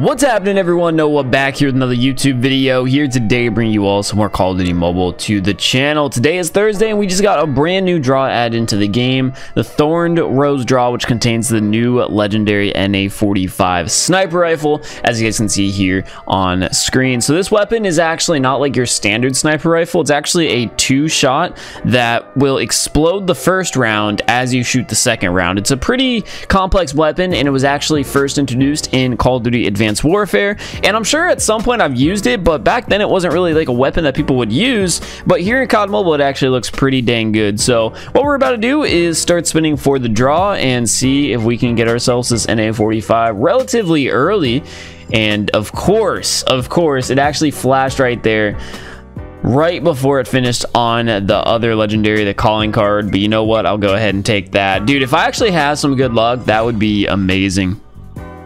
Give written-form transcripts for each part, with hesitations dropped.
What's happening, everyone? Noah back here with another YouTube video here today, bringing you all some more Call of Duty Mobile to the channel. Today is Thursday and we just got a brand new draw added into the game, the Thorned Rose draw, which contains the new legendary NA-45 sniper rifle, as you guys can see here on screen. So this weapon is actually not like your standard sniper rifle. It's actually a two-shot that will explode the first round as you shoot the second round. It's a pretty complex weapon, and it was actually first introduced in Call of Duty Advanced Warfare, and I'm sure at some point I've used it, but back then it wasn't really like a weapon that people would use. But here in COD Mobile it actually looks pretty dang good. So what we're about to do is start spinning for the draw and see if we can get ourselves this NA-45 relatively early. And of course it actually flashed right there right before it finished on the other legendary, the calling card. But you know what, I'll go ahead and take that. Dude, if I actually have some good luck, that would be amazing.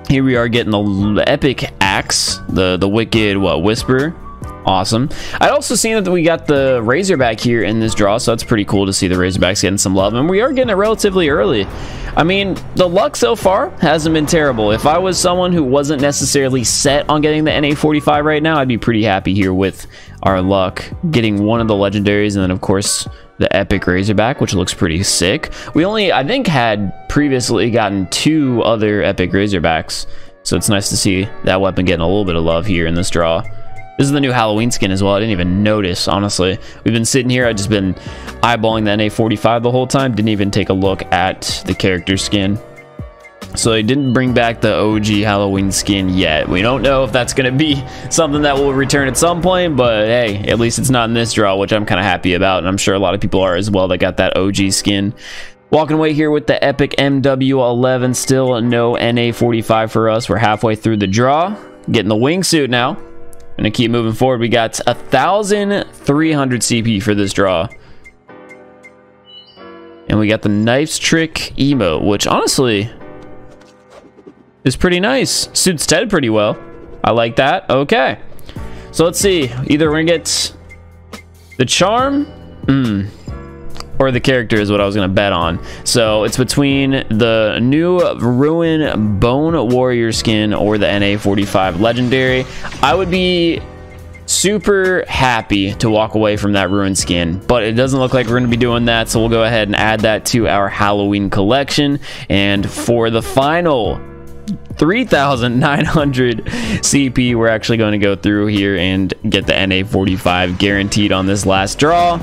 Here we are getting the epic axe, the wicked whisper. Awesome. I'd also seen that we got the Razorback here in this draw, so that's pretty cool to see the Razorbacks getting some love, and we are getting it relatively early. I mean, the luck so far hasn't been terrible. If I was someone who wasn't necessarily set on getting the NA-45 right now, I'd be pretty happy here with our luck, getting one of the legendaries, and then of course the epic Razorback, which looks pretty sick. We only, I think, had previously gotten two other epic Razorbacks, so it's nice to see that weapon getting a little bit of love here in this draw. This is the new Halloween skin as well. I didn't even notice, honestly. We've been sitting here, I've just been eyeballing the NA-45 the whole time, didn't even take a look at the character skin. So they didn't bring back the OG Halloween skin yet. We don't know if that's going to be something that will return at some point, but hey, at least it's not in this draw, which I'm kind of happy about, and I'm sure a lot of people are as well that got that OG skin. Walking away here with the epic MW11, still no NA-45 for us. We're halfway through the draw, getting the wingsuit now. Gonna keep moving forward. We got 1,300 CP for this draw. And we got the Knife's Trick emote, which honestly is pretty nice. Suits Ted pretty well. I like that. Okay. So let's see. Either we're gonna get the charm, or the character is what I was gonna bet on. So it's between the new Ruin Bone Warrior skin or the NA-45 legendary. I would be super happy to walk away from that Ruin skin, but it doesn't look like we're going to be doing that, so we'll go ahead and add that to our Halloween collection. And for the final 3,900 CP, we're actually going to go through here and get the NA-45 guaranteed on this last draw.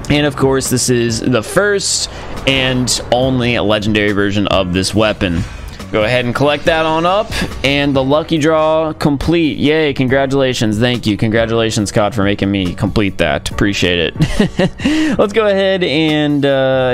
And of course, this is the first and only legendary version of this weapon. Go ahead and collect that on up, and the lucky draw complete. Yay, congratulations. Thank you. Congratulations, COD, for making me complete that. Appreciate it. Let's go ahead and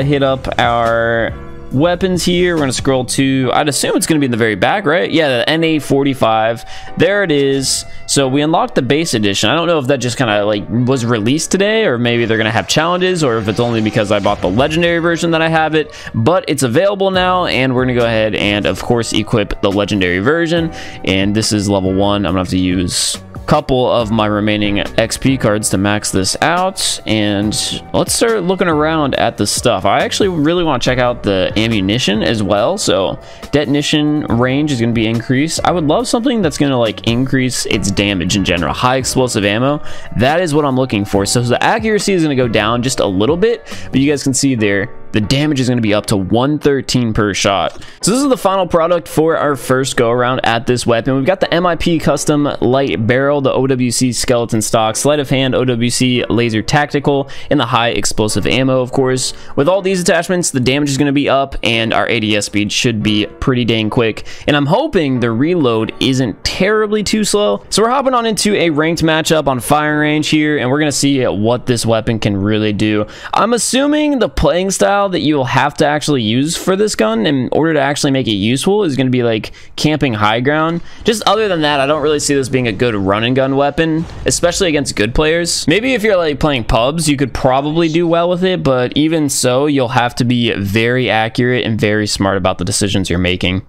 hit up our weapons here. We're going to scroll to, I'd assume it's going to be in the very back, right? Yeah, the NA-45. There it is. So we unlocked the base edition. I don't know if that just kind of like was released today, or maybe they're going to have challenges, or if it's only because I bought the legendary version that I have it, but it's available now, and we're going to go ahead and of course equip the legendary version. And this is level 1. I'm going to have to use couple of my remaining XP cards to max this out, and let's start looking around at the stuff. I actually really want to check out the ammunition as well. So detonation range is going to be increased. I would love something that's going to like increase its damage in general. High explosive ammo, that is what I'm looking for. So the accuracy is going to go down just a little bit, but you guys can see there the damage is going to be up to 113 per shot. So this is the final product for our first go around at this weapon. We've got the MIP custom light barrel, the OWC skeleton stock, sleight of hand OWC laser tactical, and the high explosive ammo, of course. With all these attachments, the damage is going to be up, and our ADS speed should be pretty dang quick. And I'm hoping the reload isn't terribly too slow. So we're hopping on into a ranked matchup on firing range here, and we're going to see what this weapon can really do. I'm assuming the playing style that you'll have to actually use for this gun in order to actually make it useful is going to be like camping high ground. Just other than that, I don't really see this being a good run and gun weapon, especially against good players. Maybe if you're like playing pubs, you could probably do well with it, but even so, you'll have to be very accurate and very smart about the decisions you're making.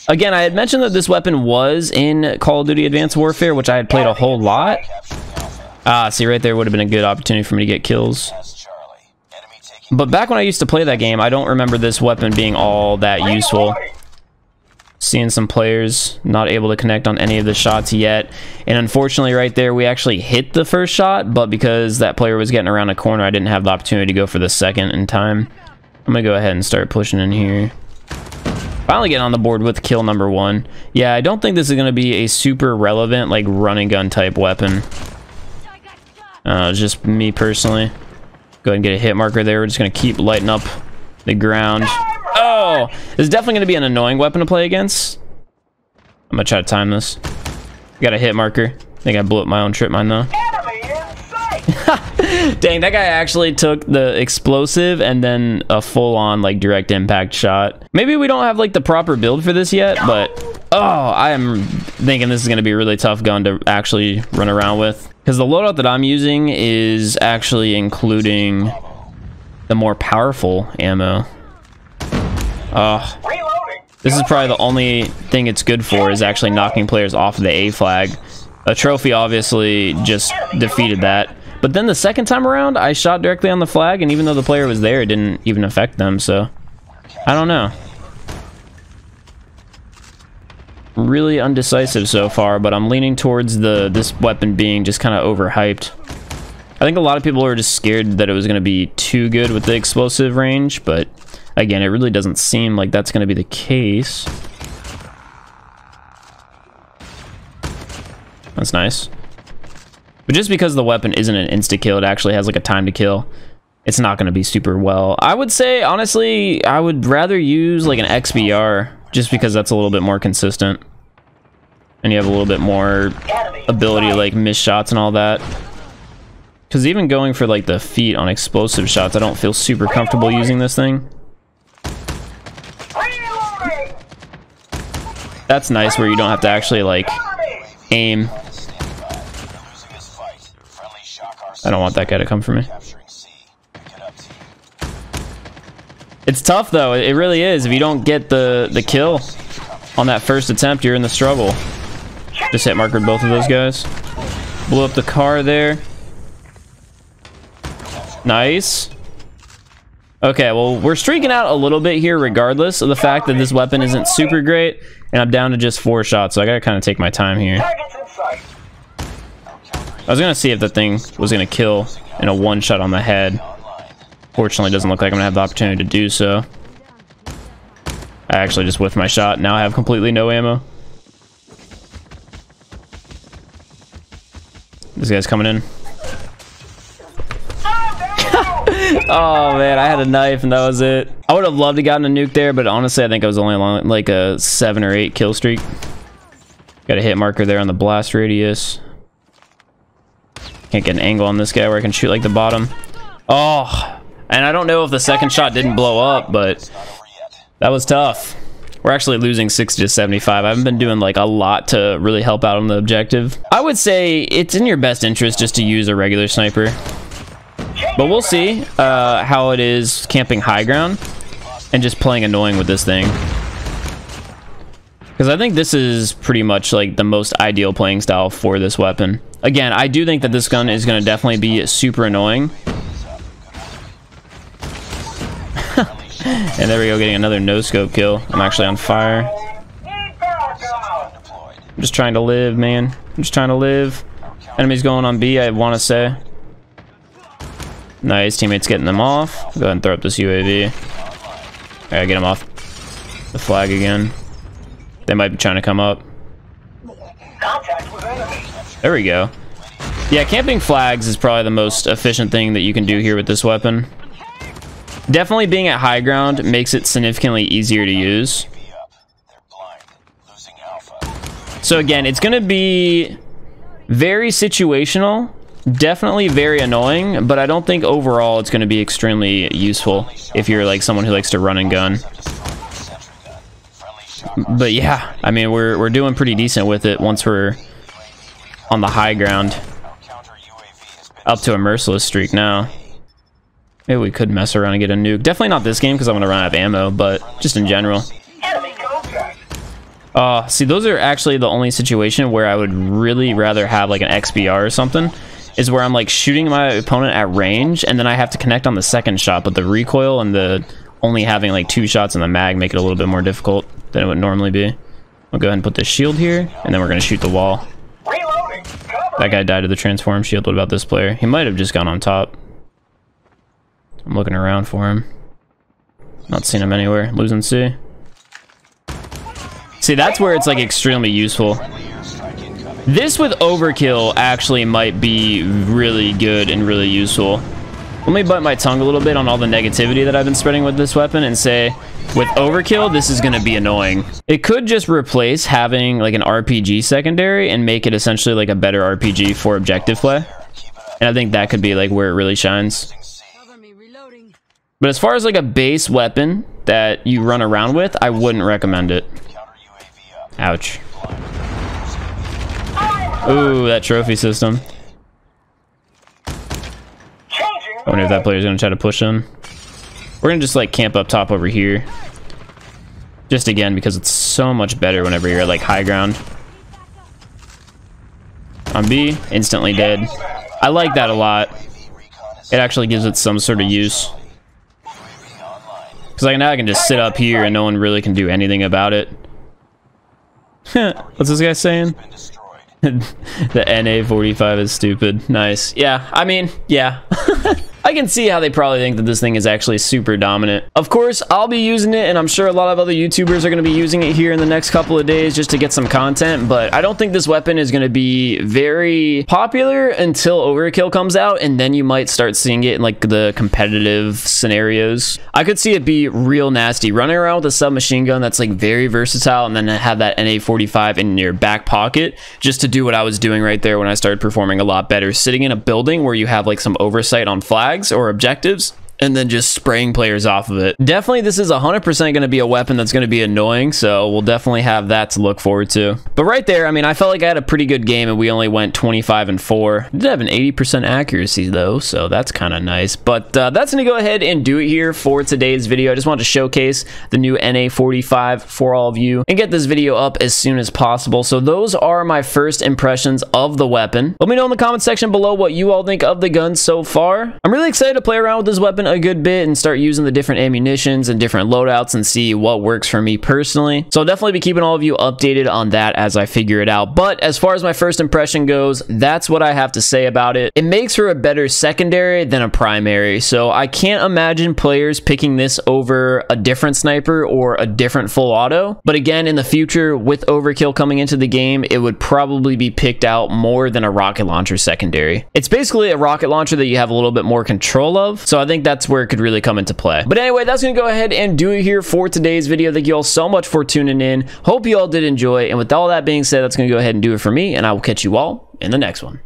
Again, I had mentioned that this weapon was in Call of Duty Advanced Warfare, which I had played a whole lot. See, right there would have been a good opportunity for me to get kills. But back when I used to play that game, I don't remember this weapon being all that useful. Seeing some players not able to connect on any of the shots yet. And unfortunately right there, we actually hit the first shot, but because that player was getting around a corner, I didn't have the opportunity to go for the second in time. I'm gonna go ahead and start pushing in here. Finally getting on the board with kill number 1. Yeah, I don't think this is gonna be a super relevant, like, run and gun type weapon. Just me personally. Go ahead and get a hit marker there. We're just gonna keep lighting up the ground. Oh, this is definitely going to be an annoying weapon to play against. I'm going to try to time this. Got a hit marker. I think I blew up my own trip mine though. Dang, that guy actually took the explosive and then a full-on like direct impact shot. Maybe we don't have like the proper build for this yet, but oh, I am thinking this is going to be a really tough gun to actually run around with. Because the loadout that I'm using is actually including the more powerful ammo. This is probably the only thing it's good for, is actually knocking players off of the A flag. A trophy obviously just defeated that. But then the second time around, I shot directly on the flag, and even though the player was there, it didn't even affect them, so I don't know. Really undecisive so far, but I'm leaning towards this weapon being just kind of overhyped. I think a lot of people are just scared that it was going to be too good with the explosive range, but again, it really doesn't seem like that's going to be the case. That's nice. But just because the weapon isn't an insta-kill, it actually has like a time to kill, it's not going to be super well. I would say, honestly, I would rather use like an XBR, just because that's a little bit more consistent. And you have a little bit more ability to like miss shots and all that. Because even going for like the feet on explosive shots, I don't feel super comfortable using this thing. That's nice where you don't have to actually like aim. I don't want that guy to come for me. It's tough though, it really is. If you don't get the kill on that first attempt, you're in the struggle. Just hit markered both of those guys. Blew up the car there. Nice. Okay, well, we're streaking out a little bit here regardless of the fact that this weapon isn't super great, and I'm down to just 4 shots, so I gotta kind of take my time here. I was gonna see if the thing was gonna kill in a 1-shot on the head. Fortunately, it doesn't look like I'm gonna have the opportunity to do so. I actually just whiffed my shot. Now I have completely no ammo. This guy's coming in. Oh man, I had a knife and that was it. I would have loved to gotten a nuke there, but honestly I think I was only on like a 7 or 8 kill streak. Got a hit marker there on the blast radius. Can't get an angle on this guy where I can shoot like the bottom. Oh, and I don't know if the second shot didn't blow up, but that was tough. We're actually losing 60 to 75. I haven't been doing like a lot to really help out on the objective. I would say it's in your best interest just to use a regular sniper. But we'll see how it is camping high ground and just playing annoying with this thing. Because I think this is pretty much like the most ideal playing style for this weapon. Again, I do think that this gun is going to definitely be super annoying. And there we go, getting another no-scope kill. I'm actually on fire. I'm just trying to live, man. I'm just trying to live. Enemies going on B, I want to say. Nice, teammates getting them off. Go ahead and throw up this UAV. I gotta get them off the flag again. They might be trying to come up. There we go. Yeah, camping flags is probably the most efficient thing that you can do here with this weapon. Definitely being at high ground makes it significantly easier to use. So again, it's gonna be very situational. Definitely very annoying, but I don't think overall it's going to be extremely useful if you're like someone who likes to run and gun. But yeah, I mean, we're doing pretty decent with it once we're on the high ground. Up to a merciless streak now. Maybe we could mess around and get a nuke. Definitely not this game because I'm going to run out of ammo, but just in general. See, those are actually the only situation where I would really rather have like an XBR or something. Is where I'm like shooting my opponent at range and then I have to connect on the second shot, but the recoil and the only having like 2 shots in the mag make it a little bit more difficult than it would normally be. I'll go ahead and put this shield here, and then we're gonna shoot the wall. That guy died to the transform shield. What about this player? He might have just gone on top. I'm looking around for him. Not seeing him anywhere. Losing C. See, that's where it's like extremely useful. This with overkill actually might be really good and really useful. Let me bite my tongue a little bit on all the negativity that I've been spreading with this weapon and say, with overkill, this is going to be annoying. It could just replace having like an RPG secondary and make it essentially like a better RPG for objective play. And I think that could be like where it really shines. But as far as like a base weapon that you run around with, I wouldn't recommend it. Ouch. Ooh, that trophy system. I wonder if that player's gonna try to push him. We're gonna just like camp up top over here. Just again, because it's so much better whenever you're at like high ground. On B, instantly dead. I like that a lot. It actually gives it some sort of use. Because like now I can just sit up here and no one really can do anything about it. What's this guy saying? The NA-45 is stupid. Nice. Yeah, I mean, yeah. I can see how they probably think that this thing is actually super dominant. Of course, I'll be using it, and I'm sure a lot of other YouTubers are going to be using it here in the next couple of days just to get some content, but I don't think this weapon is going to be very popular until Overkill comes out, and then you might start seeing it in like the competitive scenarios. I could see it be real nasty. Running around with a submachine gun that's like very versatile, and then have that NA-45 in your back pocket just to do what I was doing right there when I started performing a lot better. Sitting in a building where you have like some oversight on flags or objectives, and then just spraying players off of it. Definitely, this is 100% going to be a weapon that's going to be annoying, so we'll definitely have that to look forward to. But right there, I mean, I felt like I had a pretty good game, and we only went 25-4. Did have an 80% accuracy, though, so that's kind of nice. But that's going to go ahead and do it here for today's video. I just wanted to showcase the new NA-45 for all of you and get this video up as soon as possible. So those are my first impressions of the weapon. Let me know in the comment section below what you all think of the gun so far. I'm really excited to play around with this weapon a good bit and start using the different ammunitions and different loadouts and see what works for me personally. So I'll definitely be keeping all of you updated on that as I figure it out. But as far as my first impression goes, that's what I have to say about it. It makes for a better secondary than a primary. So I can't imagine players picking this over a different sniper or a different full auto. But again, in the future, with Overkill coming into the game, it would probably be picked out more than a rocket launcher secondary. It's basically a rocket launcher that you have a little bit more control of. So I think that's where it could really come into play. But anyway, that's going to go ahead and do it here for today's video. Thank you all so much for tuning in. Hope you all did enjoy. And with all that being said, that's going to go ahead and do it for me. And I will catch you all in the next one.